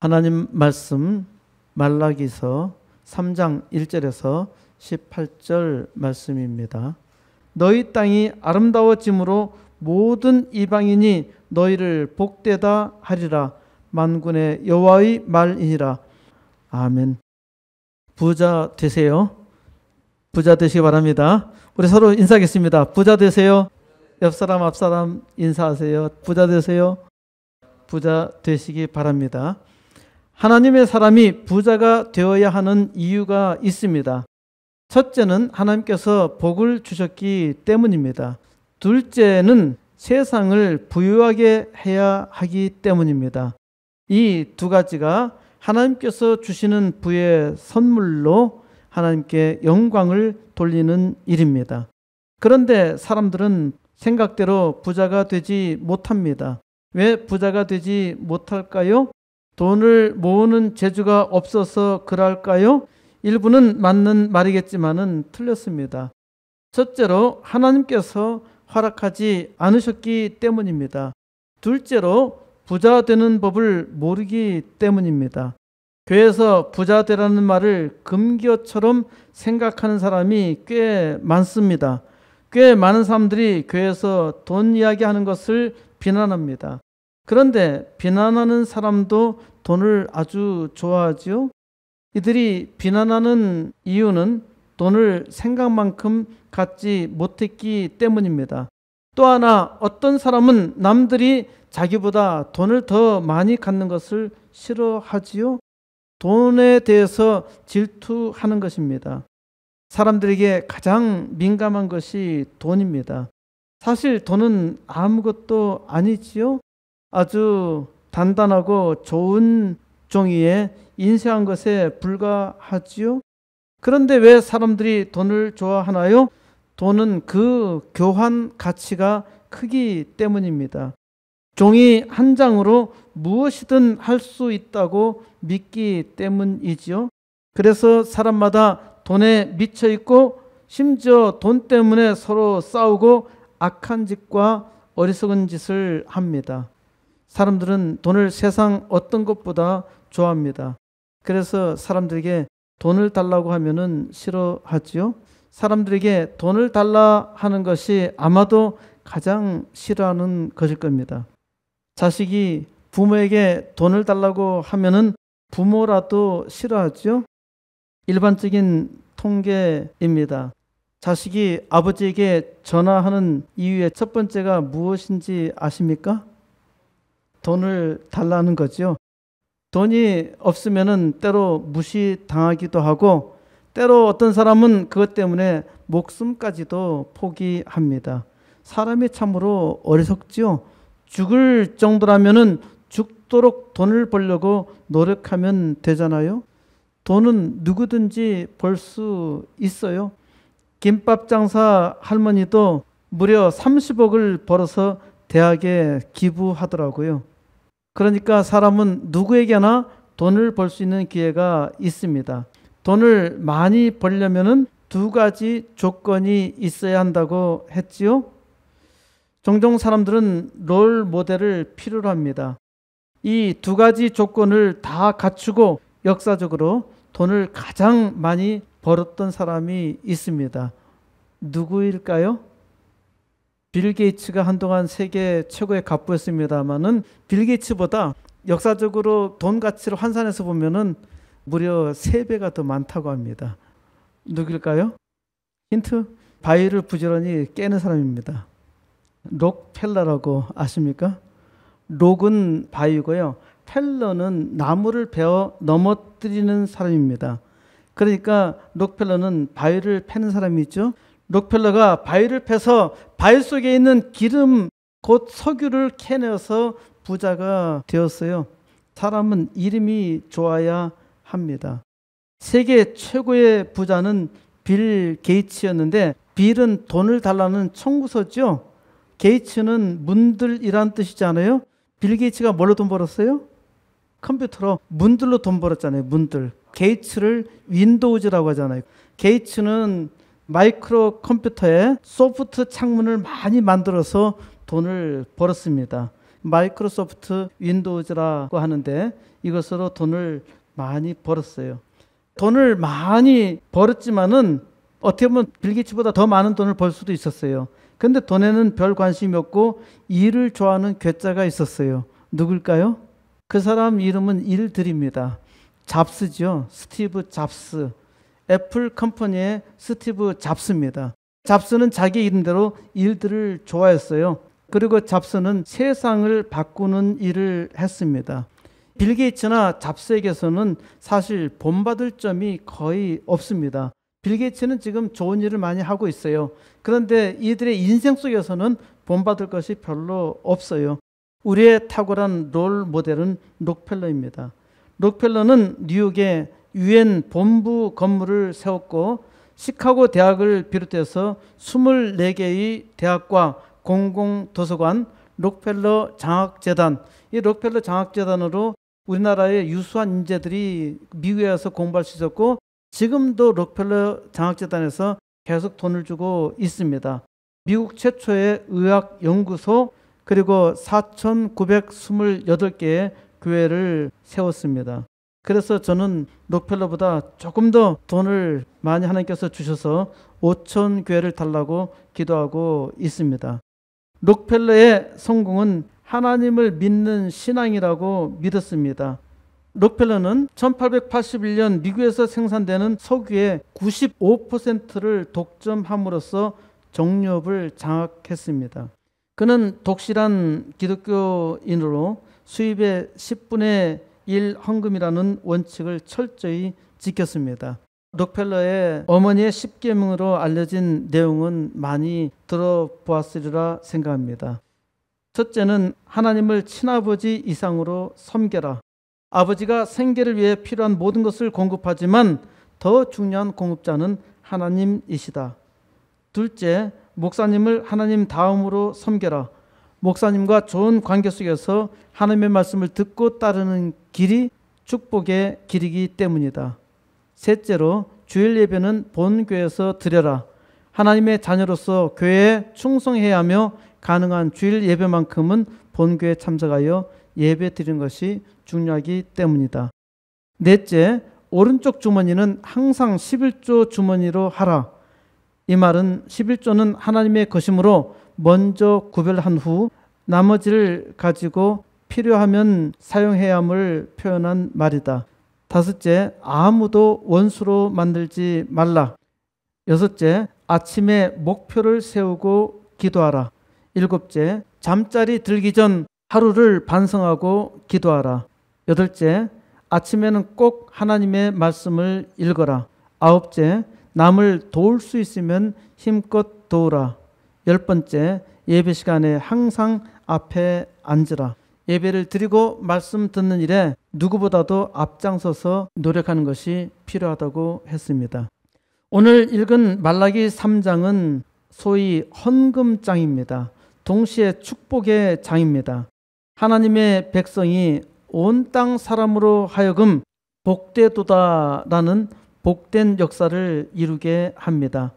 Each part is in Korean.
하나님 말씀 말라기서 3장 1절에서 18절 말씀입니다. 너희 땅이 아름다워짐으로 모든 이방인이 너희를 복되다 하리라. 만군의 여호와의 말이니라. 아멘. 부자 되세요. 부자 되시기 바랍니다. 우리 서로 인사하겠습니다. 부자 되세요. 옆사람 앞사람 인사하세요. 부자 되세요. 부자 되시기 바랍니다. 하나님의 사람이 부자가 되어야 하는 이유가 있습니다. 첫째는 하나님께서 복을 주셨기 때문입니다. 둘째는 세상을 부유하게 해야 하기 때문입니다. 이 두 가지가 하나님께서 주시는 부의 선물로 하나님께 영광을 돌리는 일입니다. 그런데 사람들은 생각대로 부자가 되지 못합니다. 왜 부자가 되지 못할까요? 돈을 모으는 재주가 없어서 그럴까요? 일부는 맞는 말이겠지만은 틀렸습니다. 첫째로 하나님께서 허락하지 않으셨기 때문입니다. 둘째로 부자 되는 법을 모르기 때문입니다. 교회에서 부자 되라는 말을 금기어처럼 생각하는 사람이 꽤 많습니다. 꽤 많은 사람들이 교회에서 돈 이야기하는 것을 비난합니다. 그런데 비난하는 사람도 돈을 아주 좋아하지요. 이들이 비난하는 이유는 돈을 생각만큼 갖지 못했기 때문입니다. 또 하나 어떤 사람은 남들이 자기보다 돈을 더 많이 갖는 것을 싫어하지요. 돈에 대해서 질투하는 것입니다. 사람들에게 가장 민감한 것이 돈입니다. 사실 돈은 아무것도 아니지요. 아주 단단하고 좋은 종이에 인쇄한 것에 불과하지요. 그런데 왜 사람들이 돈을 좋아하나요? 돈은 그 교환 가치가 크기 때문입니다. 종이 한 장으로 무엇이든 할 수 있다고 믿기 때문이지요. 그래서 사람마다 돈에 미쳐 있고 심지어 돈 때문에 서로 싸우고 악한 짓과 어리석은 짓을 합니다. 사람들은 돈을 세상 어떤 것보다 좋아합니다. 그래서 사람들에게 돈을 달라고 하면은 싫어하지요. 사람들에게 돈을 달라 하는 것이 아마도 가장 싫어하는 것일 겁니다. 자식이 부모에게 돈을 달라고 하면은 부모라도 싫어하죠. 일반적인 통계입니다. 자식이 아버지에게 전화하는 이유의 첫 번째가 무엇인지 아십니까? 돈을 달라는 거죠. 돈이 없으면은 때로 무시당하기도 하고 때로 어떤 사람은 그것 때문에 목숨까지도 포기합니다. 사람이 참으로 어리석지요. 죽을 정도라면은 죽도록 돈을 벌려고 노력하면 되잖아요. 돈은 누구든지 벌 수 있어요. 김밥 장사 할머니도 무려 30억을 벌어서 대학에 기부하더라고요. 그러니까 사람은 누구에게나 돈을 벌 수 있는 기회가 있습니다. 돈을 많이 벌려면은 두 가지 조건이 있어야 한다고 했지요. 종종 사람들은 롤 모델을 필요로 합니다. 이 두 가지 조건을 다 갖추고 역사적으로 돈을 가장 많이 벌었던 사람이 있습니다. 누구일까요? 빌 게이츠가 한동안 세계 최고의 갑부였습니다만은 빌 게이츠보다 역사적으로 돈 가치를 환산해서 보면은 무려 3배가 더 많다고 합니다. 누구일까요? 힌트? 바위를 부지런히 깨는 사람입니다. 록펠러라고 아십니까? 록은 바위고요. 펠러는 나무를 베어 넘어뜨리는 사람입니다. 그러니까 록펠러는 바위를 패는 사람이죠. 록펠러가 바위를 패서 바위 속에 있는 기름, 곧 석유를 캐내어서 부자가 되었어요. 사람은 이름이 좋아야 합니다. 세계 최고의 부자는 빌 게이츠였는데 빌은 돈을 달라는 청구서죠. 게이츠는 문들이란 뜻이잖아요. 빌 게이츠가 뭘로 돈 벌었어요? 컴퓨터로 문들로 돈 벌었잖아요. 문들. 게이츠를 윈도우즈라고 하잖아요. 게이츠는 마이크로 컴퓨터에 소프트 창문을 많이 만들어서 돈을 벌었습니다. 마이크로소프트 윈도우즈라고 하는데 이것으로 돈을 많이 벌었어요. 돈을 많이 벌었지만은 어떻게 보면 빌 게이츠보다 더 많은 돈을 벌 수도 있었어요. 근데 돈에는 별 관심이 없고 일을 좋아하는 괴짜가 있었어요. 누굴까요? 그 사람 이름은 일들입니다. 잡스죠. 스티브 잡스. 애플 컴퍼니의 스티브 잡스입니다. 잡스는 자기 이름대로 일들을 좋아했어요. 그리고 잡스는 세상을 바꾸는 일을 했습니다. 빌 게이츠나 잡스에게서는 사실 본받을 점이 거의 없습니다. 빌 게이츠는 지금 좋은 일을 많이 하고 있어요. 그런데 이들의 인생 속에서는 본받을 것이 별로 없어요. 우리의 탁월한 롤 모델은 록펠러입니다. 록펠러는 뉴욕에 유엔 본부 건물을 세웠고 시카고 대학을 비롯해서 24개의 대학과 공공도서관, 록펠러 장학재단, 이 록펠러 장학재단으로 우리나라의 유수한 인재들이 미국에 와서 공부할 수 있었고 지금도 록펠러 장학재단에서 계속 돈을 주고 있습니다. 미국 최초의 의학연구소 그리고 4,928개의 교회를 세웠습니다. 그래서 저는 록펠러보다 조금 더 돈을 많이 하나님께서 주셔서 5,000교회를 달라고 기도하고 있습니다. 록펠러의 성공은 하나님을 믿는 신앙이라고 믿었습니다. 록펠러는 1881년 미국에서 생산되는 석유의 95%를 독점함으로써 정유업을 장악했습니다. 그는 독실한 기독교인으로 수입의 10분의 1 헌금이라는 원칙을 철저히 지켰습니다. 록펠러의 어머니의 10계명으로 알려진 내용은 많이 들어보았으리라 생각합니다. 첫째는 하나님을 친아버지 이상으로 섬겨라. 아버지가 생계를 위해 필요한 모든 것을 공급하지만 더 중요한 공급자는 하나님이시다. 둘째, 목사님을 하나님 다음으로 섬겨라. 목사님과 좋은 관계 속에서 하나님의 말씀을 듣고 따르는 길이 축복의 길이기 때문이다. 셋째로, 주일 예배는 본교회에서 드려라. 하나님의 자녀로서 교회에 충성해야 하며 가능한 주일 예배만큼은 본교회에 참석하여 예배 드리는 것이 중요하기 때문이다. 넷째, 오른쪽 주머니는 항상 11조 주머니로 하라. 이 말은 11조는 하나님의 것이므로 먼저 구별한 후 나머지를 가지고 필요하면 사용해야 함을 표현한 말이다. 다섯째, 아무도 원수로 만들지 말라. 여섯째, 아침에 목표를 세우고 기도하라. 일곱째, 잠자리 들기 전 하루를 반성하고 기도하라. 여덟째, 아침에는 꼭 하나님의 말씀을 읽어라. 아홉째, 남을 도울 수 있으면 힘껏 도우라. 열 번째, 예배 시간에 항상 앞에 앉으라. 예배를 드리고 말씀 듣는 일에 누구보다도 앞장서서 노력하는 것이 필요하다고 했습니다. 오늘 읽은 말라기 3장은 소위 헌금장입니다. 동시에 축복의 장입니다. 하나님의 백성이 온 땅 사람으로 하여금 복되도다라는 복된 역사를 이루게 합니다.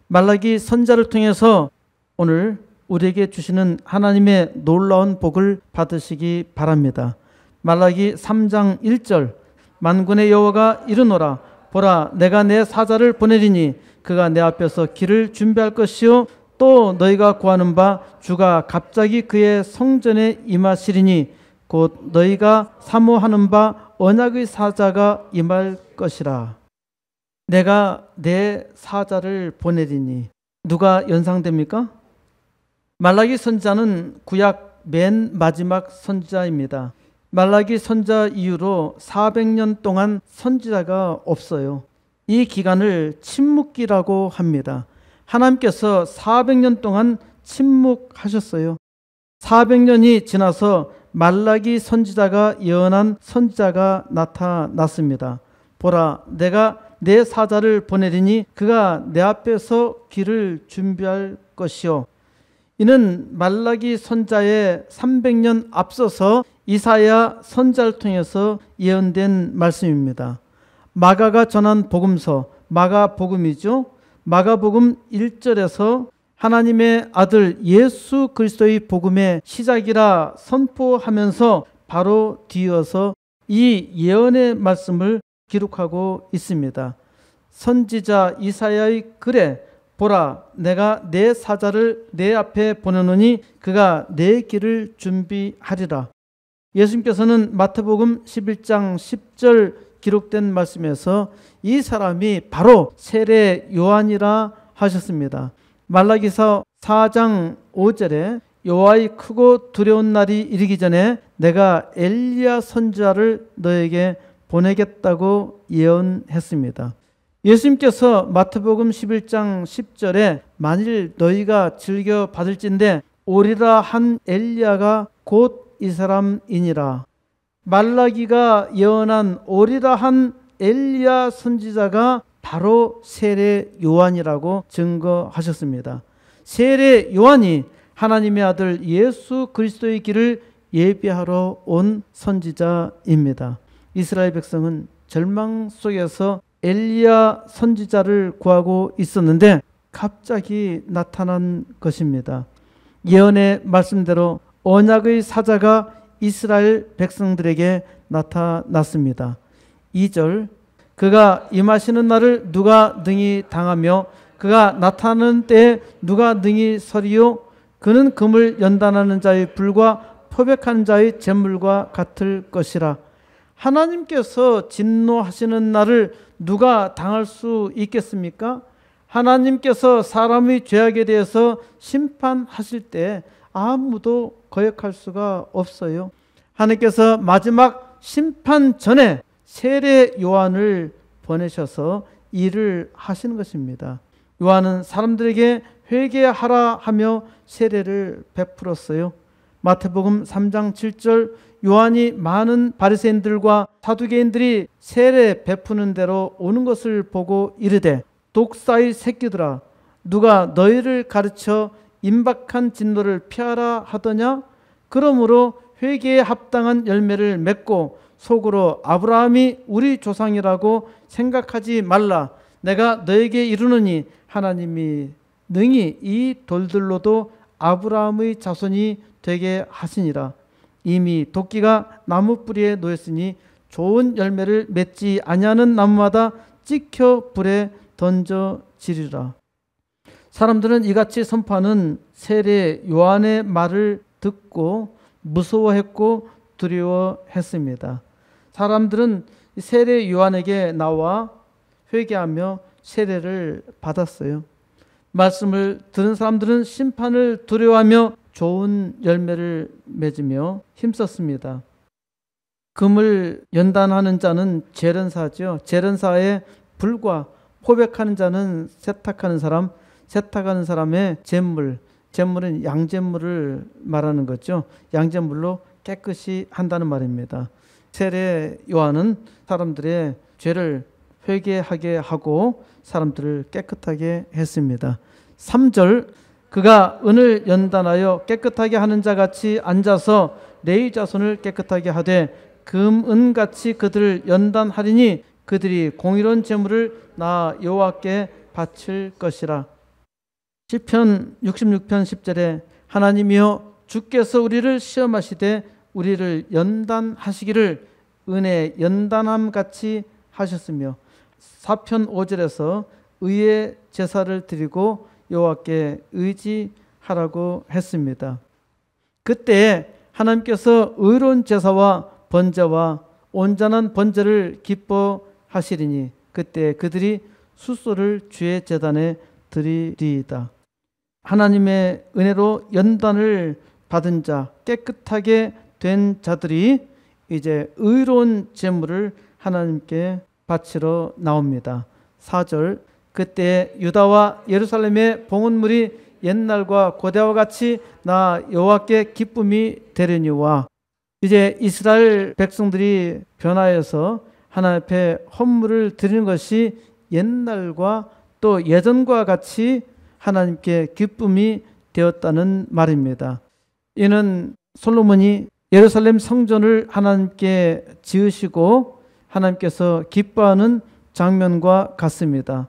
말라기 선지자를 통해서 오늘 우리에게 주시는 하나님의 놀라운 복을 받으시기 바랍니다. 말라기 3장 1절, 만군의 여호와가 이르노라. 보라, 내가 내 사자를 보내리니 그가 내 앞에서 길을 준비할 것이요 또 너희가 구하는 바 주가 갑자기 그의 성전에 임하시리니 곧 너희가 사모하는 바 언약의 사자가 임할 것이라. 내가 내 사자를 보내리니 누가 연상됩니까? 말라기 선지자는 구약 맨 마지막 선지자입니다. 말라기 선지자 이후로 400년 동안 선지자가 없어요. 이 기간을 침묵기라고 합니다. 하나님께서 400년 동안 침묵하셨어요. 400년이 지나서 말라기 선지자가 예언한 선지자가 나타났습니다. 보라, 내가 내 사자를 보내리니 그가 내 앞에서 길을 준비할 것이요. 이는 말라기 선지자의 300년 앞서서 이사야 선지자를 통해서 예언된 말씀입니다. 마가가 전한 복음서, 마가복음이죠. 마가복음 1절에서 하나님의 아들 예수 그리스도의 복음의 시작이라 선포하면서 바로 뒤이어서 이 예언의 말씀을 기록하고 있습니다. 선지자 이사야의 글에 보라, 내가 내 사자를 내 앞에 보내노니 그가 내 길을 준비하리라. 예수님께서는 마태복음 11장 10절 기록된 말씀에서 이 사람이 바로 세례 요한이라 하셨습니다. 말라기서 4장 5절에 여호와의 크고 두려운 날이 이르기 전에 내가 엘리야 선지자를 너에게 보내겠다고 예언했습니다. 예수님께서 마태복음 11장 10절에 만일 너희가 즐겨 받을진대 오리라 한 엘리야가 곧 이 사람이니라. 말라기가 예언한 오리라 한 엘리야 선지자가 바로 세례 요한이라고 증거하셨습니다. 세례 요한이 하나님의 아들 예수 그리스도의 길을 예비하러 온 선지자입니다. 이스라엘 백성은 절망 속에서 엘리야 선지자를 구하고 있었는데 갑자기 나타난 것입니다. 예언의 말씀대로 언약의 사자가 이스라엘 백성들에게 나타났습니다. 2절, 그가 임하시는 날을 누가 능히 당하며 그가 나타나는 때에 누가 능히 서리요? 그는 금을 연단하는 자의 불과 포백하는 자의 재물과 같을 것이라. 하나님께서 진노하시는 날을 누가 당할 수 있겠습니까? 하나님께서 사람의 죄악에 대해서 심판하실 때 아무도 거역할 수가 없어요. 하나님께서 마지막 심판 전에 세례 요한을 보내셔서 일을 하시는 것입니다. 요한은 사람들에게 회개하라 하며 세례를 베풀었어요. 마태복음 3장 7절, 요한이 많은 바리새인들과 사두개인들이 세례 베푸는 대로 오는 것을 보고 이르되 독사의 새끼들아, 누가 너희를 가르쳐 임박한 진노를 피하라 하더냐? 그러므로 회개에 합당한 열매를 맺고 속으로 아브라함이 우리 조상이라고 생각하지 말라. 내가 너에게 이르노니 하나님이 능히 이 돌들로도 아브라함의 자손이 되게 하시니라. 이미 도끼가 나무 뿌리에 놓였으니 좋은 열매를 맺지 아니하는 나무마다 찍혀 불에 던져지리라. 사람들은 이같이 선포하는 세례 요한의 말을 듣고 무서워했고 두려워했습니다. 사람들은 세례 요한에게 나와 회개하며 세례를 받았어요. 말씀을 들은 사람들은 심판을 두려워하며 좋은 열매를 맺으며 힘썼습니다. 금을 연단하는 자는 재련사죠. 재련사의 불과 포백하는 자는 세탁하는 사람, 세탁하는 사람의 재물, 재물은 양재물을 말하는 거죠. 양재물로 깨끗이 한다는 말입니다. 세례 요한은 사람들의 죄를 회개하게 하고 사람들을 깨끗하게 했습니다. 3절, 그가 은을 연단하여 깨끗하게 하는 자같이 앉아서 레위 자손을 깨끗하게 하되 금, 은같이 그들을 연단하리니 그들이 공의로운 재물을 나 여호와께 바칠 것이라. 시편 66편 10절에 하나님이여 주께서 우리를 시험하시되 우리를 연단하시기를 은혜 연단함 같이 하셨으며 4편 5절에서 의의 제사를 드리고 여호와께 의지하라고 했습니다. 그때 하나님께서 의로운 제사와 번제와 온전한 번제를 기뻐하시리니 그때 그들이 숫소를 주의 제단에 드리리이다. 하나님의 은혜로 연단을 받은 자, 깨끗하게 된 자들이 이제 의로운 제물을 하나님께 바치러 나옵니다. 4절, 그때 유다와 예루살렘의 봉헌물이 옛날과 고대와 같이 나 여호와께 기쁨이 되려니와. 이제 이스라엘 백성들이 변화해서 하나님 앞에 헌물을 드리는 것이 옛날과 또 예전과 같이 하나님께 기쁨이 되었다는 말입니다. 이는 솔로몬이 예루살렘 성전을 하나님께 지으시고 하나님께서 기뻐하는 장면과 같습니다.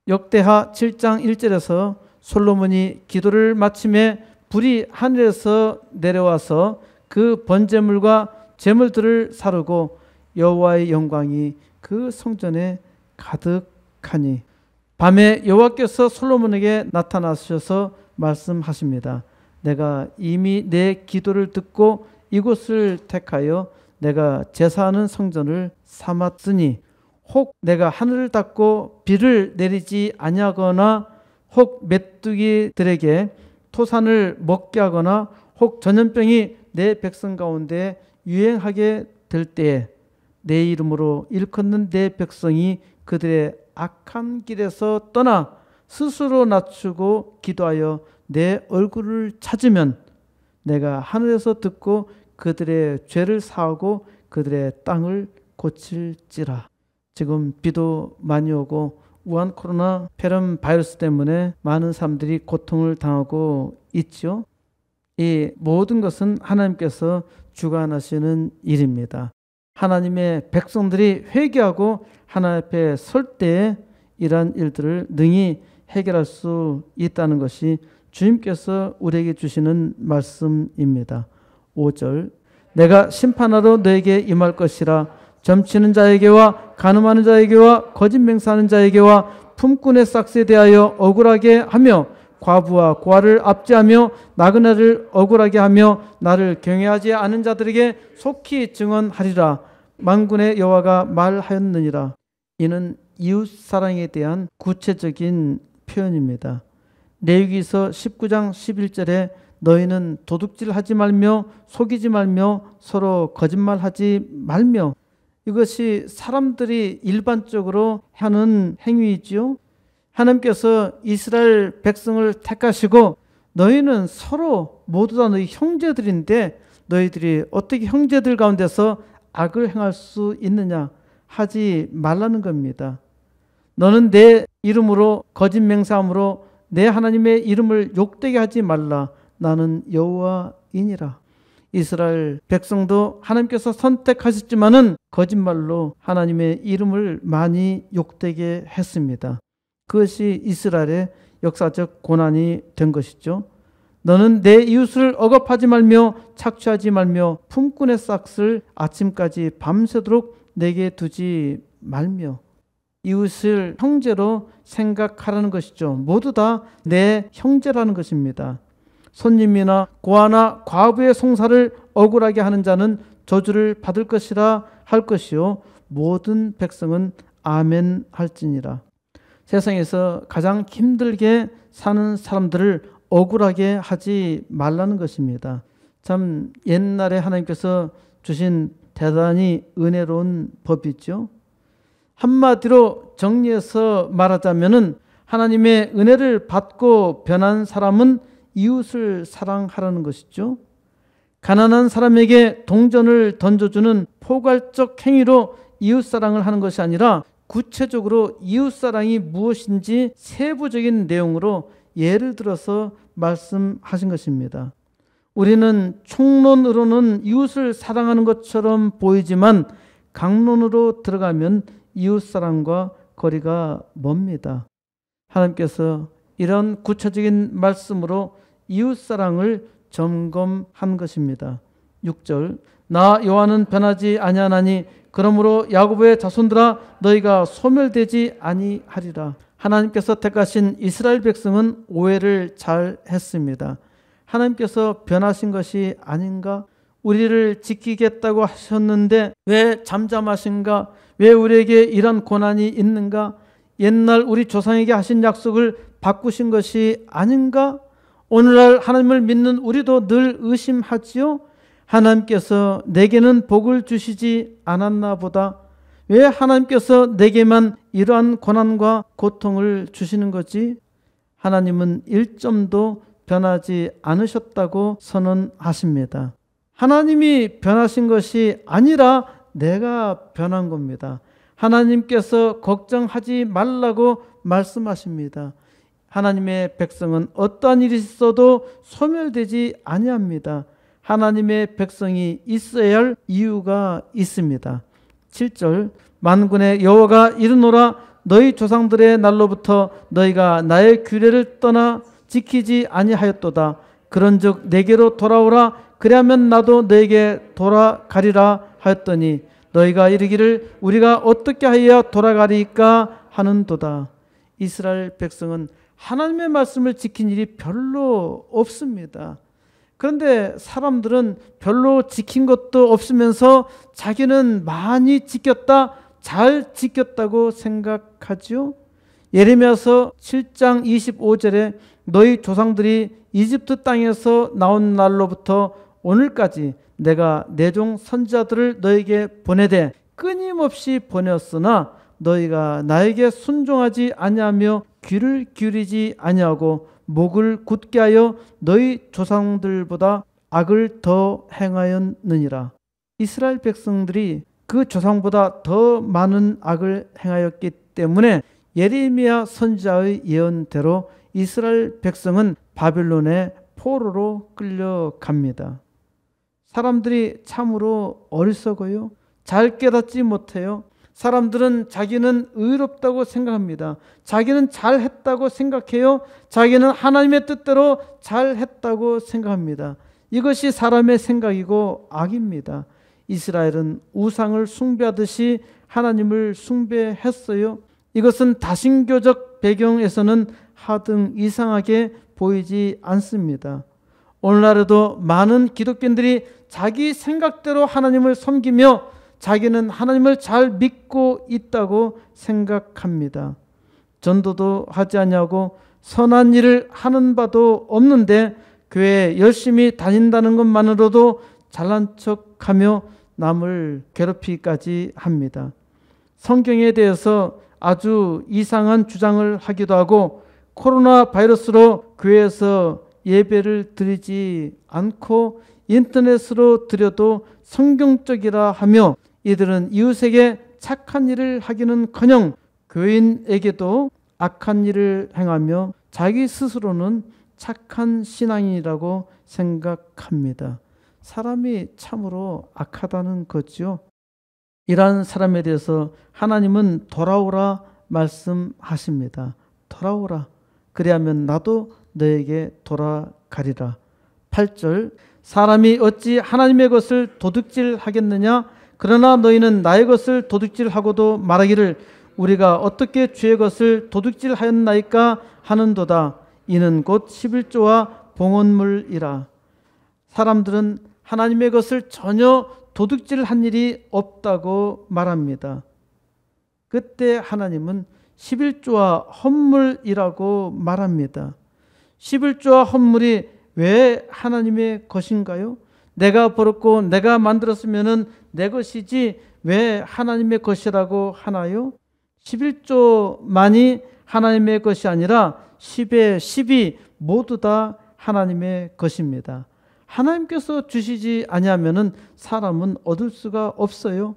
역대하 7장 1절에서 솔로몬이 기도를 마침에 불이 하늘에서 내려와서 그 번제물과 제물들을 사르고 여호와의 영광이 그 성전에 가득하니 밤에 여호와께서 솔로몬에게 나타나셔서 말씀하십니다. 내가 이미 내 기도를 듣고 이곳을 택하여 내가 제사하는 성전을 삼았으니 혹 내가 하늘을 닫고 비를 내리지 아니하거나 혹 메뚜기들에게 토산을 먹게 하거나 혹 전염병이 내 백성 가운데 유행하게 될 때에 내 이름으로 일컫는 내 백성이 그들의 악한 길에서 떠나 스스로 낮추고 기도하여 내 얼굴을 찾으면 내가 하늘에서 듣고 그들의 죄를 사하고 그들의 땅을 고칠지라. 지금 비도 많이 오고 우한 코로나 폐렴 바이러스 때문에 많은 사람들이 고통을 당하고 있죠. 이 모든 것은 하나님께서 주관하시는 일입니다. 하나님의 백성들이 회개하고 하나님 앞에 설 때에 이러한 일들을 능히 해결할 수 있다는 것이 주님께서 우리에게 주시는 말씀입니다. 5절 내가 심판하러 너에게 임할 것이라. 점치는 자에게와 간음하는 자에게와 거짓 맹세하는 자에게와 품꾼의 싹스에 대하여 억울하게 하며 과부와 고아를 압제하며 나그네를 억울하게 하며 나를 경외하지 않은 자들에게 속히 증언하리라. 만군의 여호와가 말하였느니라. 이는 이웃사랑에 대한 구체적인 표현입니다. 레위기서 19장 11절에 너희는 도둑질하지 말며 속이지 말며 서로 거짓말하지 말며, 이것이 사람들이 일반적으로 하는 행위이지요. 하나님께서 이스라엘 백성을 택하시고 너희는 서로 모두 다 너희 형제들인데 너희들이 어떻게 형제들 가운데서 악을 행할 수 있느냐 하지 말라는 겁니다. 너는 내 이름으로 거짓 맹세함으로 내 하나님의 이름을 욕되게 하지 말라. 나는 여호와이니라. 이스라엘 백성도 하나님께서 선택하셨지만은 거짓말로 하나님의 이름을 많이 욕되게 했습니다. 그것이 이스라엘의 역사적 고난이 된 것이죠. 너는 내 이웃을 억압하지 말며 착취하지 말며 품꾼의 싹을 아침까지 밤새도록 내게 두지 말며, 이웃을 형제로 생각하라는 것이죠. 모두 다 내 형제라는 것입니다. 손님이나 고아나 과부의 송사를 억울하게 하는 자는 저주를 받을 것이라 할 것이요 모든 백성은 아멘 할지니라. 세상에서 가장 힘들게 사는 사람들을 억울하게 하지 말라는 것입니다. 참 옛날에 하나님께서 주신 대단히 은혜로운 법이죠. 한마디로 정리해서 말하자면은 하나님의 은혜를 받고 변한 사람은 이웃을 사랑하라는 것이죠. 가난한 사람에게 동전을 던져주는 포괄적 행위로 이웃사랑을 하는 것이 아니라 구체적으로 이웃사랑이 무엇인지 세부적인 내용으로 예를 들어서 말씀하신 것입니다. 우리는 총론으로는 이웃을 사랑하는 것처럼 보이지만 강론으로 들어가면 이웃사랑과 거리가 멉니다. 하나님께서 이런 구체적인 말씀으로 이웃사랑을 점검한 것입니다. 6절 나 여호와는 변하지 아니하나니 그러므로 야곱의 자손들아 너희가 소멸되지 아니하리라. 하나님께서 택하신 이스라엘 백성은 오해를 잘 했습니다. 하나님께서 변하신 것이 아닌가? 우리를 지키겠다고 하셨는데 왜 잠잠하신가? 왜 우리에게 이런 고난이 있는가? 옛날 우리 조상에게 하신 약속을 바꾸신 것이 아닌가? 오늘날 하나님을 믿는 우리도 늘 의심하지요. 하나님께서 내게는 복을 주시지 않았나 보다. 왜 하나님께서 내게만 이러한 고난과 고통을 주시는 거지? 하나님은 1점도 변하지 않으셨다고 선언하십니다. 하나님이 변하신 것이 아니라 내가 변한 겁니다. 하나님께서 걱정하지 말라고 말씀하십니다. 하나님의 백성은 어떠한 일이 있어도 소멸되지 아니합니다. 하나님의 백성이 있어야 할 이유가 있습니다. 7절 만군의 여호와가 이르노라 너희 조상들의 날로부터 너희가 나의 규례를 떠나 지키지 아니하였도다. 그런즉 내게로 돌아오라. 그리하면 나도 너에게 돌아가리라 하였더니 너희가 이르기를 우리가 어떻게 하여야 돌아가리까 하는도다. 이스라엘 백성은 하나님의 말씀을 지킨 일이 별로 없습니다. 그런데 사람들은 별로 지킨 것도 없으면서 자기는 많이 지켰다, 잘 지켰다고 생각하죠. 예레미야서 7장 25절에 너희 조상들이 이집트 땅에서 나온 날로부터 오늘까지 내가 내 종 선지자들을 너에게 보내되 끊임없이 보냈으나 너희가 나에게 순종하지 아니하며 귀를 기울이지 아니하고 목을 굳게 하여 너희 조상들보다 악을 더 행하였느니라. 이스라엘 백성들이 그 조상보다 더 많은 악을 행하였기 때문에 예레미야 선지자의 예언대로 이스라엘 백성은 바벨론의 포로로 끌려갑니다. 사람들이 참으로 어리석어요. 잘 깨닫지 못해요. 사람들은 자기는 의롭다고 생각합니다. 자기는 잘했다고 생각해요. 자기는 하나님의 뜻대로 잘했다고 생각합니다. 이것이 사람의 생각이고 악입니다. 이스라엘은 우상을 숭배하듯이 하나님을 숭배했어요. 이것은 다신교적 배경에서는 하등 이상하게 보이지 않습니다. 오늘날에도 많은 기독교인들이 자기 생각대로 하나님을 섬기며 자기는 하나님을 잘 믿고 있다고 생각합니다. 전도도 하지 않냐고 선한 일을 하는 바도 없는데 교회에 열심히 다닌다는 것만으로도 잘난 척하며 남을 괴롭히기까지 합니다. 성경에 대해서 아주 이상한 주장을 하기도 하고 코로나 바이러스로 교회에서 예배를 드리지 않고 인터넷으로 드려도 성경적이라 하며 이들은 이웃에게 착한 일을 하기는커녕 교인에게도 악한 일을 행하며 자기 스스로는 착한 신앙이라고 생각합니다. 사람이 참으로 악하다는 거죠. 이러한 사람에 대해서 하나님은 돌아오라 말씀하십니다. 돌아오라. 그리하면 나도 너에게 돌아가리라. 8절 사람이 어찌 하나님의 것을 도둑질하겠느냐? 그러나 너희는 나의 것을 도둑질하고도 말하기를 우리가 어떻게 주의 것을 도둑질하였나이까 하는도다. 이는 곧 11조와 봉헌물이라. 사람들은 하나님의 것을 전혀 도둑질한 일이 없다고 말합니다. 그때 하나님은 11조와 헌물이라고 말합니다. 11조와 헌물이 왜 하나님의 것인가요? 내가 벌었고 내가 만들었으면 내 것이지 왜 하나님의 것이라고 하나요? 11조만이 하나님의 것이 아니라 10의 10이 모두 다 하나님의 것입니다. 하나님께서 주시지 아니하면 사람은 얻을 수가 없어요.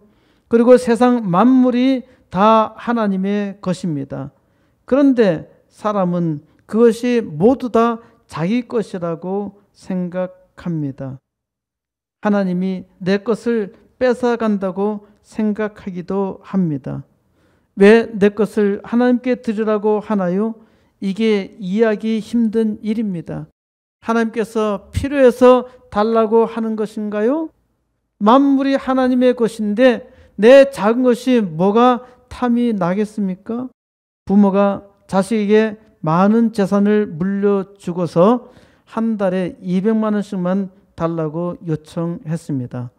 그리고 세상 만물이 다 하나님의 것입니다. 그런데 사람은 그것이 모두 다 자기 것이라고 생각합니다. 하나님이 내 것을 뺏어간다고 생각하기도 합니다. 왜 내 것을 하나님께 드리라고 하나요? 이게 이해하기 힘든 일입니다. 하나님께서 필요해서 달라고 하는 것인가요? 만물이 하나님의 것인데 내 작은 것이 뭐가 탐이 나겠습니까? 부모가 자식에게 많은 재산을 물려주고서 한 달에 200만 원씩만 달라고 요청했습니다.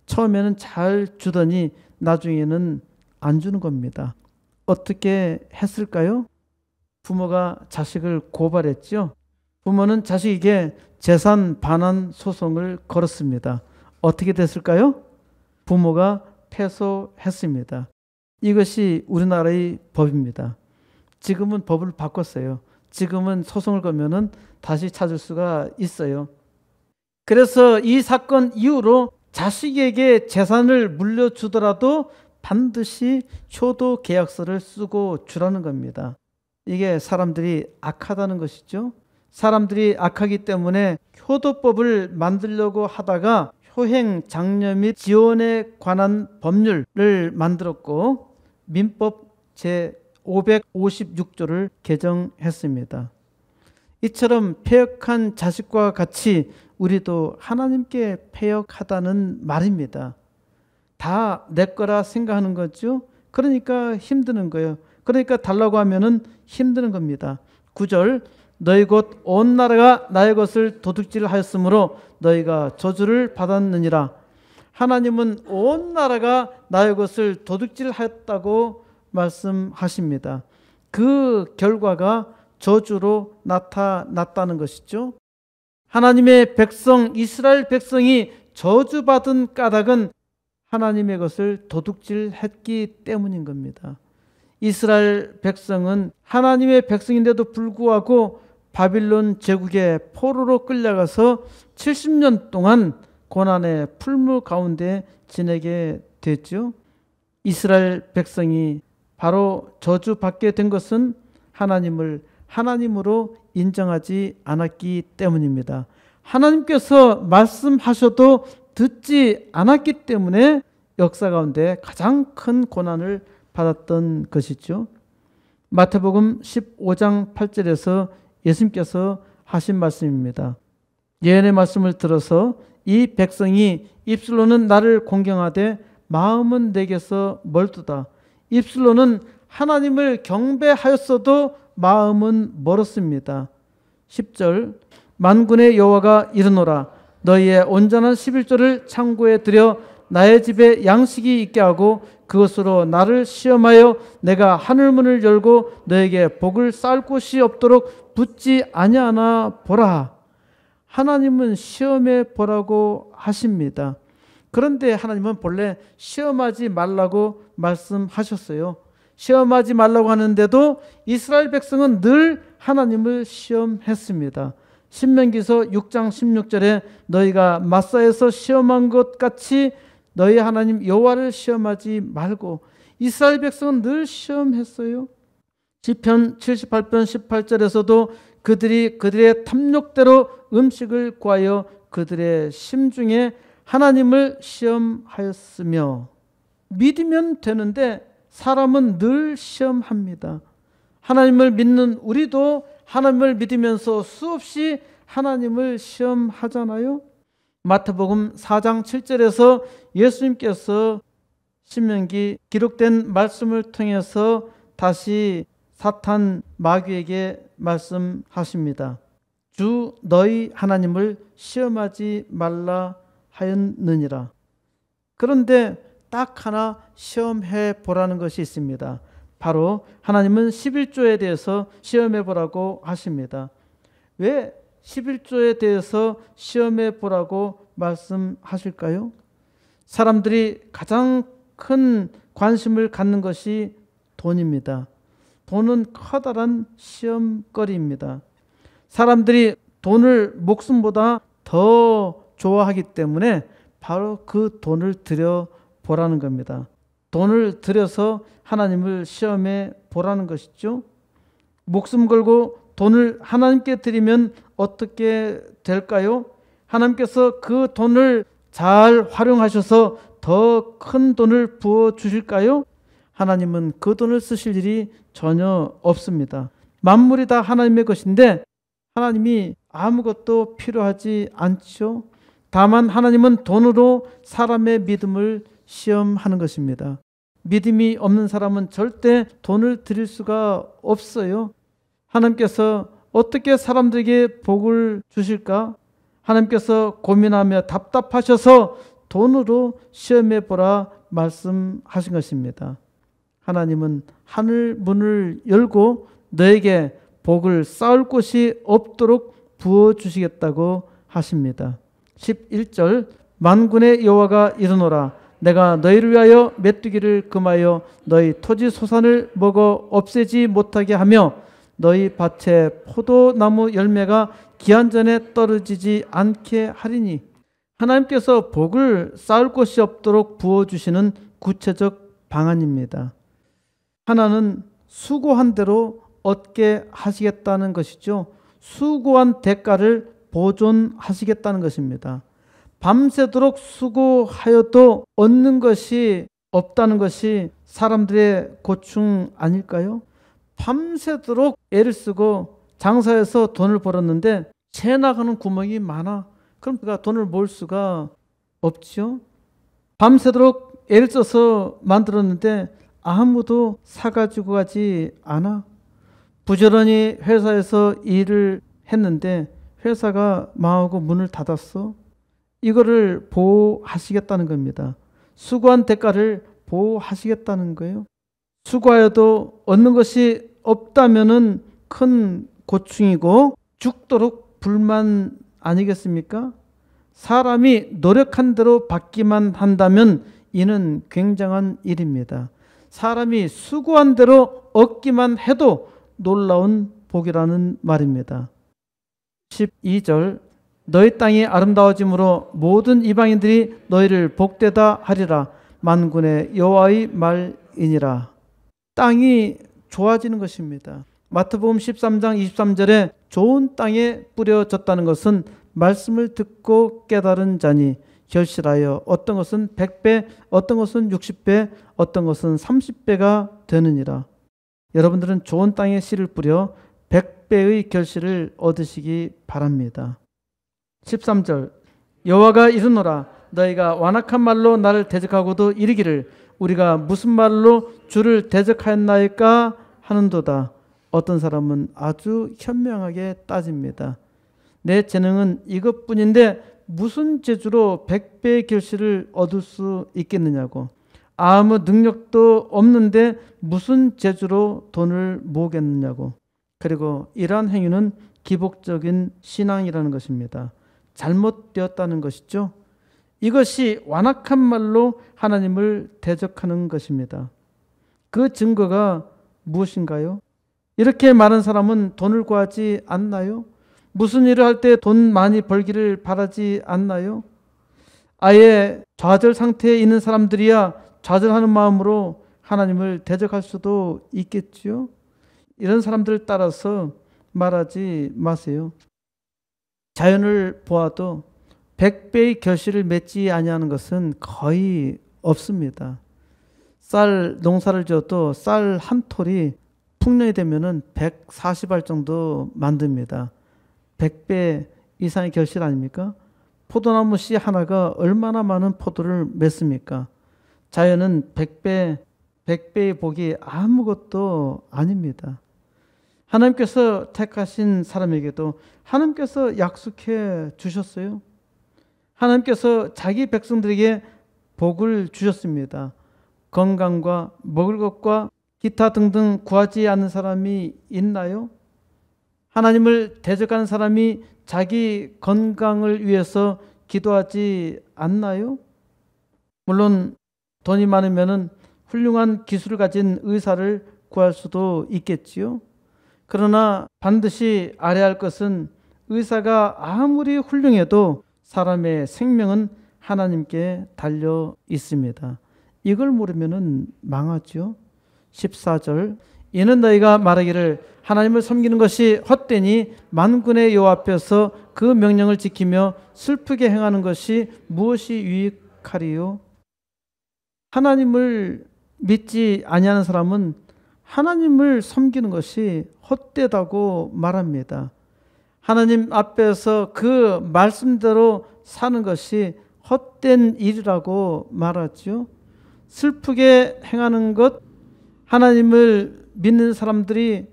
처음에는 잘 주더니 나중에는 안 주는 겁니다. 어떻게 했을까요? 부모가 자식을 고발했죠. 부모는 자식에게 재산 반환 소송을 걸었습니다. 어떻게 됐을까요? 부모가 패소했습니다. 이것이 우리나라의 법입니다. 지금은 법을 바꿨어요. 지금은 소송을 걸면은 다시 찾을 수가 있어요. 그래서 이 사건 이후로 자식에게 재산을 물려주더라도 반드시 효도 계약서를 쓰고 주라는 겁니다. 이게 사람들이 악하다는 것이죠. 사람들이 악하기 때문에 효도법을 만들려고 하다가 효행, 장려 및 지원에 관한 법률을 만들었고 민법 제556조를 개정했습니다. 이처럼 패역한 자식과 같이 우리도 하나님께 패역하다는 말입니다. 다 내 거라 생각하는 거죠. 그러니까 힘드는 거예요. 그러니까 달라고 하면은 힘드는 겁니다. 9절, 너희 곧 온 나라가 나의 것을 도둑질하였으므로 너희가 저주를 받았느니라. 하나님은 온 나라가 나의 것을 도둑질하였다고 말씀하십니다. 그 결과가 저주로 나타났다는 것이죠. 하나님의 백성, 이스라엘 백성이 저주받은 까닭은 하나님의 것을 도둑질했기 때문인 겁니다. 이스라엘 백성은 하나님의 백성인데도 불구하고 바빌론 제국의 포로로 끌려가서 70년 동안 고난의 풀무 가운데 지내게 됐죠. 이스라엘 백성이 바로 저주받게 된 것은 하나님을 하나님으로 인정하지 않았기 때문입니다. 하나님께서 말씀하셔도 듣지 않았기 때문에 역사 가운데 가장 큰 고난을 받았던 것이죠. 마태복음 15장 8절에서 예수님께서 하신 말씀입니다. 예언의 말씀을 들어서 이 백성이 입술로는 나를 공경하되 마음은 내게서 멀도다. 입술로는 하나님을 경배하였어도 마음은 멀었습니다. 10절, 만군의 여호와가 이르노라. 너희의 온전한 11조를 창고에 들여 나의 집에 양식이 있게 하고 그것으로 나를 시험하여 내가 하늘문을 열고 너에게 복을 쌓을 곳이 없도록 붙지 아니하나 보라. 하나님은 시험해 보라고 하십니다. 그런데 하나님은 본래 시험하지 말라고 말씀하셨어요. 시험하지 말라고 하는데도 이스라엘 백성은 늘 하나님을 시험했습니다. 신명기서 6장 16절에 너희가 마사에서 시험한 것 같이 너희 하나님 여호와를 시험하지 말고, 이스라엘 백성은 늘 시험했어요. 시편 78편 18절에서도 그들이 그들의 탐욕대로 음식을 구하여 그들의 심중에 하나님을 시험하였으며, 믿으면 되는데 사람은 늘 시험합니다. 하나님을 믿는 우리도 하나님을 믿으면서 수없이 하나님을 시험하잖아요. 마태복음 4장 7절에서 예수님께서 신명기 기록된 말씀을 통해서 다시 사탄 마귀에게 말씀하십니다. 주 너희 하나님을 시험하지 말라 하였느니라. 그런데 딱 하나 시험해 보라는 것이 있습니다. 바로 하나님은 11조에 대해서 시험해 보라고 하십니다. 왜 11조에 대해서 시험해 보라고 말씀하실까요? 사람들이 가장 큰 관심을 갖는 것이 돈입니다. 돈은 커다란 시험거리입니다. 사람들이 돈을 목숨보다 더 좋아하기 때문에 바로 그 돈을 들여 보라는 겁니다. 돈을 들여서 하나님을 시험해 보라는 것이죠. 목숨 걸고 돈을 하나님께 드리면 어떻게 될까요? 하나님께서 그 돈을 잘 활용하셔서 더 큰 돈을 부어 주실까요? 하나님은 그 돈을 쓰실 일이 전혀 없습니다. 만물이 다 하나님의 것인데 하나님이 아무것도 필요하지 않죠. 다만 하나님은 돈으로 사람의 믿음을 시험하는 것입니다. 믿음이 없는 사람은 절대 돈을 드릴 수가 없어요. 하나님께서 어떻게 사람들에게 복을 주실까? 하나님께서 고민하며 답답하셔서 돈으로 시험해 보라 말씀하신 것입니다. 하나님은 하늘 문을 열고 너에게 복을 쌓을 곳이 없도록 부어주시겠다고 하십니다. 11절, 만군의 여호와가 이르노라. 내가 너희를 위하여 메뚜기를 금하여 너희 토지 소산을 먹어 없애지 못하게 하며 너희 밭에 포도나무 열매가 기한 전에 떨어지지 않게 하리니. 하나님께서 복을 쌓을 곳이 없도록 부어주시는 구체적 방안입니다. 하나는 수고한 대로 얻게 하시겠다는 것이죠. 수고한 대가를 보존하시겠다는 것입니다. 밤새도록 수고하여도 얻는 것이 없다는 것이 사람들의 고충 아닐까요? 밤새도록 애를 쓰고 장사해서 돈을 벌었는데 새 나가는 구멍이 많아. 그럼 그가 돈을 모을 수가 없죠. 밤새도록 애를 써서 만들었는데 아무도 사가지고 가지 않아. 부지런히 회사에서 일을 했는데 회사가 망하고 문을 닫았어. 이거를 보호하시겠다는 겁니다. 수고한 대가를 보호하시겠다는 거예요. 수고하여도 얻는 것이 없다면은 큰 고충이고 죽도록 불만 아니겠습니까? 사람이 노력한 대로 받기만 한다면 이는 굉장한 일입니다. 사람이 수고한 대로 얻기만 해도 놀라운 복이라는 말입니다. 12절 너희 땅이 아름다워짐으로 모든 이방인들이 너희를 복되다 하리라. 만군의 여호와의 말이니라. 땅이 좋아지는 것입니다. 마태복음 13장 23절에 좋은 땅에 뿌려졌다는 것은 말씀을 듣고 깨달은 자니 결실하여 어떤 것은 100배, 어떤 것은 60배, 어떤 것은 30배가 되느니라. 여러분들은 좋은 땅에 씨를 뿌려 100배의 결실을 얻으시기 바랍니다. 13절 여호와가 이르노라. 너희가 완악한 말로 나를 대적하고도 이르기를 우리가 무슨 말로 주를 대적하였나이까 하는도다. 어떤 사람은 아주 현명하게 따집니다. 내 재능은 이것뿐인데 무슨 재주로 100배의 결실을 얻을 수 있겠느냐고. 아무 능력도 없는데 무슨 재주로 돈을 모으겠느냐고. 그리고 이러한 행위는 기복적인 신앙이라는 것입니다. 잘못되었다는 것이죠. 이것이 완악한 말로 하나님을 대적하는 것입니다. 그 증거가 무엇인가요? 이렇게 많은 사람은 돈을 구하지 않나요? 무슨 일을 할 때 돈 많이 벌기를 바라지 않나요? 아예 좌절 상태에 있는 사람들이야 좌절하는 마음으로 하나님을 대적할 수도 있겠지요. 이런 사람들을 따라서 말하지 마세요. 자연을 보아도 100배의 결실을 맺지 아니하는 것은 거의 없습니다. 쌀 농사를 지어도 쌀 한 톨이 풍년이 되면은 140알 정도 만듭니다. 100배 이상의 결실 아닙니까? 포도나무 씨 하나가 얼마나 많은 포도를 맺습니까? 자연은 100배의 복이 아무것도 아닙니다. 하나님께서 택하신 사람에게도 하나님께서 약속해 주셨어요. 하나님께서 자기 백성들에게 복을 주셨습니다. 건강과 먹을 것과 기타 등등 구하지 않는 사람이 있나요? 하나님을 대적하는 사람이 자기 건강을 위해서 기도하지 않나요? 물론 돈이 많으면 훌륭한 기술을 가진 의사를 구할 수도 있겠지요. 그러나 반드시 알아야 할 것은 의사가 아무리 훌륭해도 사람의 생명은 하나님께 달려 있습니다. 이걸 모르면 망하죠. 14절 이는 너희가 말하기를 하나님을 섬기는 것이 헛되니 만군의 여호와 앞에서 그 명령을 지키며 슬프게 행하는 것이 무엇이 유익하리요? 하나님을 믿지 아니하는 사람은 하나님을 섬기는 것이 헛되다고 말합니다. 하나님 앞에서 그 말씀대로 사는 것이 헛된 일이라고 말하죠. 슬프게 행하는 것, 하나님을 믿는 사람들이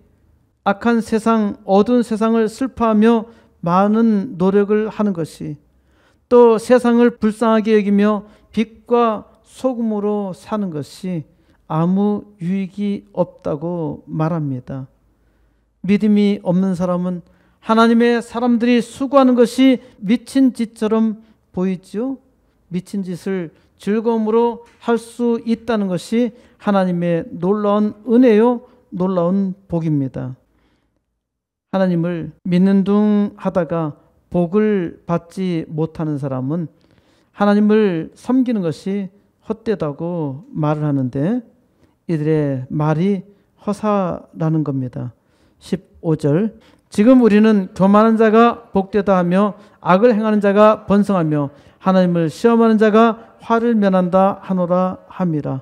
악한 세상, 어두운 세상을 슬퍼하며 많은 노력을 하는 것이, 또 세상을 불쌍하게 여기며 빛과 소금으로 사는 것이 아무 유익이 없다고 말합니다. 믿음이 없는 사람은 하나님의 사람들이 수고하는 것이 미친 짓처럼 보이죠. 미친 짓을 즐거움으로 할 수 있다는 것이 하나님의 놀라운 은혜요, 놀라운 복입니다. 하나님을 믿는 둥 하다가 복을 받지 못하는 사람은 하나님을 섬기는 것이 헛되다고 말을 하는데 이들의 말이 허사라는 겁니다. 15절 지금 우리는 교만한 자가 복되다 하며 악을 행하는 자가 번성하며 하나님을 시험하는 자가 화를 면한다 하노라 함이라.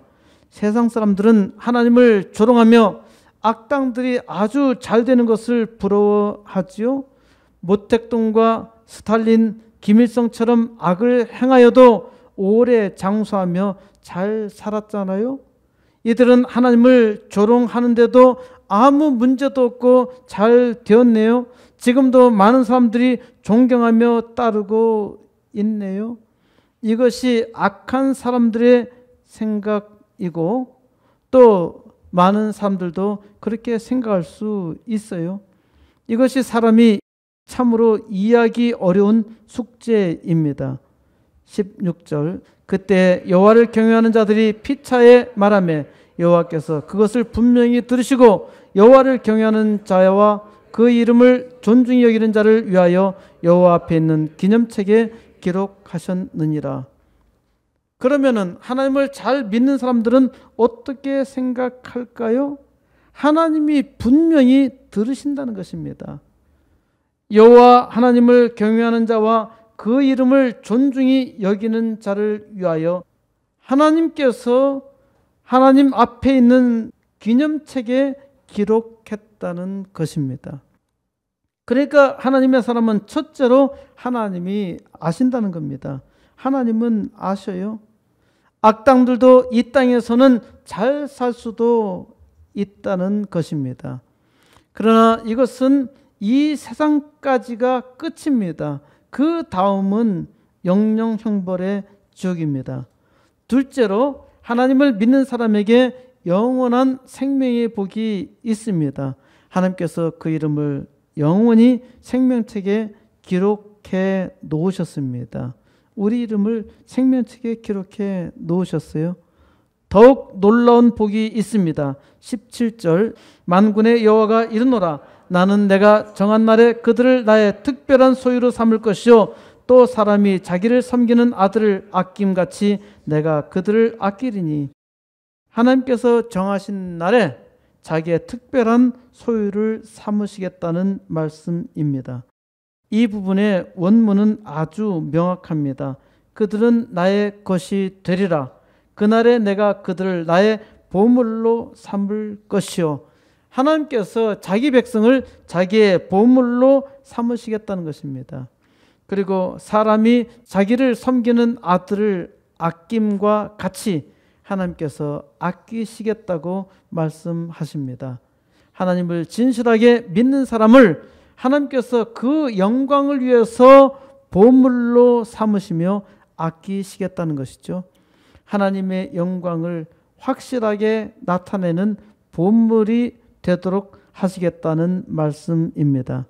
세상 사람들은 하나님을 조롱하며 악당들이 아주 잘 되는 것을 부러워하지요. 모택동과 스탈린, 김일성처럼 악을 행하여도 오래 장수하며 잘 살았잖아요. 이들은 하나님을 조롱하는데도 아무 문제도 없고 잘 되었네요. 지금도 많은 사람들이 존경하며 따르고 있네요. 이것이 악한 사람들의 생각이고 또 많은 사람들도 그렇게 생각할 수 있어요. 이것이 사람이 참으로 이해하기 어려운 숙제입니다. 16절 그때 여호와를 경외하는 자들이 피차에 말하며 여호와께서 그것을 분명히 들으시고 여호와를 경외하는 자와 그 이름을 존중히 여기는 자를 위하여 여호와 앞에 있는 기념책에 기록하셨느니라. 그러면은 하나님을 잘 믿는 사람들은 어떻게 생각할까요? 하나님이 분명히 들으신다는 것입니다. 여호와 하나님을 경외하는 자와 그 이름을 존중히 여기는 자를 위하여 하나님께서 하나님 앞에 있는 기념책에 기록했다는 것입니다. 그러니까 하나님의 사람은 첫째로 하나님이 아신다는 겁니다. 하나님은 아셔요. 악당들도 이 땅에서는 잘 살 수도 있다는 것입니다. 그러나 이것은 이 세상까지가 끝입니다. 그 다음은 영영 형벌의 지옥입니다. 둘째로 하나님을 믿는 사람에게 영원한 생명의 복이 있습니다. 하나님께서 그 이름을 영원히 생명책에 기록해 놓으셨습니다. 우리 이름을 생명책에 기록해 놓으셨어요. 더욱 놀라운 복이 있습니다. 17절 만군의 여호와가 이르노라 나는 내가 정한 날에 그들을 나의 특별한 소유로 삼을 것이요 또 사람이 자기를 섬기는 아들을 아낌같이 내가 그들을 아끼리니. 하나님께서 정하신 날에 자기의 특별한 소유를 삼으시겠다는 말씀입니다. 이 부분의 원문은 아주 명확합니다. 그들은 나의 것이 되리라. 그날에 내가 그들을 나의 보물로 삼을 것이요. 하나님께서 자기 백성을 자기의 보물로 삼으시겠다는 것입니다. 그리고 사람이 자기를 섬기는 아들을 아낌과 같이 하나님께서 아끼시겠다고 말씀하십니다. 하나님을 진실하게 믿는 사람을 하나님께서 그 영광을 위해서 보물로 삼으시며 아끼시겠다는 것이죠. 하나님의 영광을 확실하게 나타내는 보물이 되도록 하시겠다는 말씀입니다.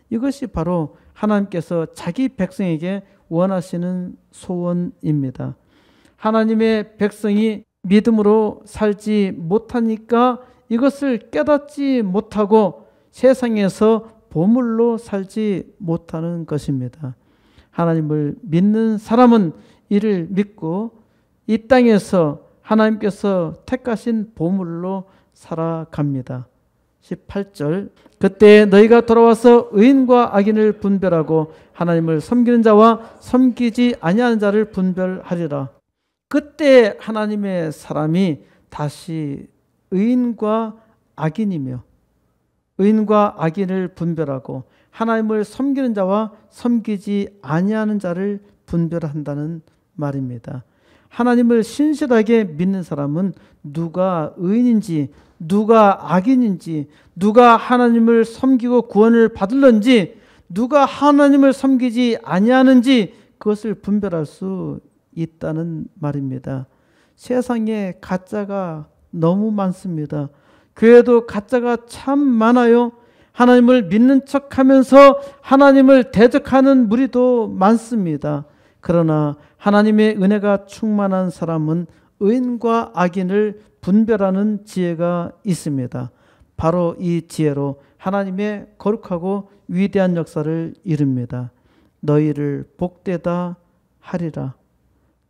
이것이 바로 하나님께서 자기 백성에게 원하시는 소원입니다. 하나님의 백성이 믿음으로 살지 못하니까 이것을 깨닫지 못하고 세상에서 보물로 살지 못하는 것입니다. 하나님을 믿는 사람은 이를 믿고 이 땅에서 하나님께서 택하신 보물로 살아갑니다. 18절 그때 너희가 돌아와서 의인과 악인을 분별하고 하나님을 섬기는 자와 섬기지 아니하는 자를 분별하리라. 그때 하나님의 사람이 다시 의인과 악인이며 의인과 악인을 분별하고 하나님을 섬기는 자와 섬기지 아니하는 자를 분별한다는 말입니다. 하나님을 신실하게 믿는 사람은 누가 의인인지 누가 악인인지 누가 하나님을 섬기고 구원을 받을런지 누가 하나님을 섬기지 아니하는지 그것을 분별할 수 있다는 말입니다. 세상에 가짜가 너무 많습니다. 교회도 가짜가 참 많아요. 하나님을 믿는 척하면서 하나님을 대적하는 무리도 많습니다. 그러나 하나님의 은혜가 충만한 사람은 의인과 악인을 분별하는 지혜가 있습니다. 바로 이 지혜로 하나님의 거룩하고 위대한 역사를 이룹니다. 너희를 복되다 하리라.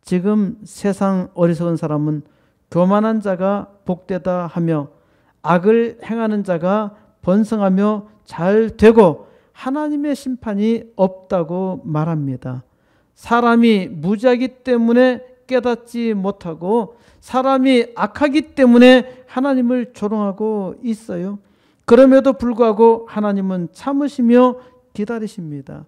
지금 세상 어리석은 사람은 교만한 자가 복되다 하며 악을 행하는 자가 번성하며 잘 되고 하나님의 심판이 없다고 말합니다. 사람이 무지하기 때문에 깨닫지 못하고 사람이 악하기 때문에 하나님을 조롱하고 있어요. 그럼에도 불구하고 하나님은 참으시며 기다리십니다.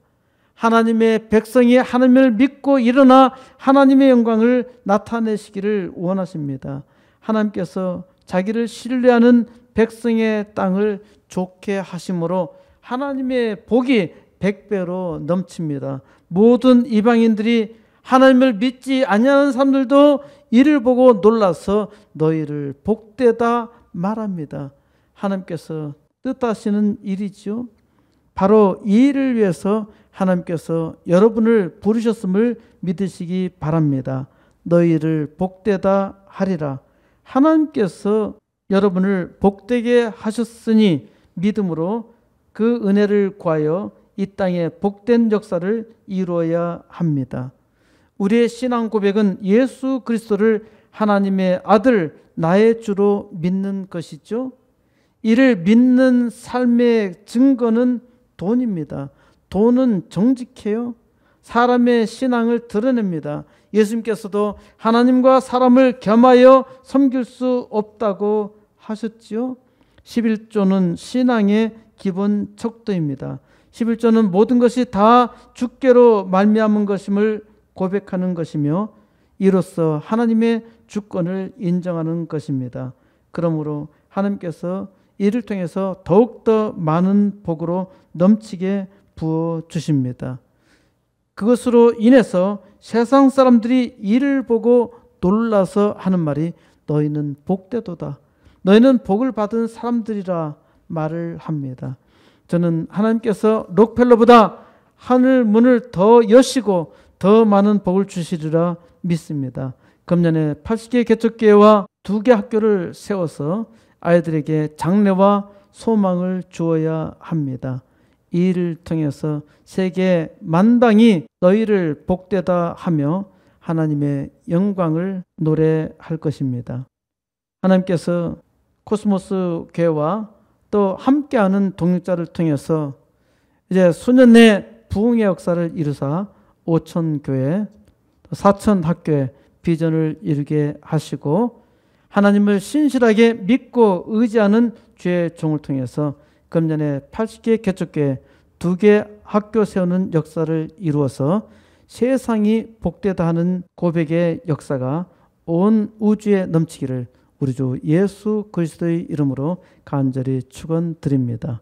하나님의 백성이 하나님을 믿고 일어나 하나님의 영광을 나타내시기를 원하십니다. 하나님께서 자기를 신뢰하는 백성의 땅을 좋게 하심으로 하나님의 복이 100배로 넘칩니다. 모든 이방인들이 하나님을 믿지 아니하는 사람들도 이를 보고 놀라서 너희를 복되다 말합니다. 하나님께서 뜻하시는 일이죠. 바로 이 일을 위해서 하나님께서 여러분을 부르셨음을 믿으시기 바랍니다. 너희를 복되다 하리라. 하나님께서 여러분을 복되게 하셨으니 믿음으로 그 은혜를 구하여 이 땅에 복된 역사를 이루어야 합니다. 우리의 신앙 고백은 예수 그리스도를 하나님의 아들, 나의 주로 믿는 것이죠. 이를 믿는 삶의 증거는 돈입니다. 돈은 정직해요. 사람의 신앙을 드러냅니다. 예수님께서도 하나님과 사람을 겸하여 섬길 수 없다고 하셨지요. 11조는 신앙의 기본 척도입니다. 11조는 모든 것이 다 주께로 말미암은 것임을 고백하는 것이며 이로써 하나님의 주권을 인정하는 것입니다. 그러므로 하나님께서 이를 통해서 더욱더 많은 복으로 넘치게 부어주십니다. 그것으로 인해서 세상 사람들이 이를 보고 놀라서 하는 말이 너희는 복되도다. 너희는 복을 받은 사람들이라 말을 합니다. 저는 하나님께서 록펠러보다 하늘 문을 더 여시고 더 많은 복을 주시리라 믿습니다. 금년에 80개 개척교회와 2개 학교를 세워서 아이들에게 장래와 소망을 주어야 합니다. 이 일을 통해서 세계 만방이 너희를 복되다 하며 하나님의 영광을 노래할 것입니다. 하나님께서 코스모스 교회와 또 함께하는 동역자를 통해서 이제 수년 내 부흥의 역사를 이루사 5천 교회, 4천 학교에 비전을 이루게 하시고 하나님을 신실하게 믿고 의지하는 주의 종을 통해서 금년에 80개 개척교회 2개 학교 세우는 역사를 이루어서 세상이 복되다 하는 고백의 역사가 온 우주에 넘치기를 우리 주 예수 그리스도의 이름으로 간절히 축원드립니다.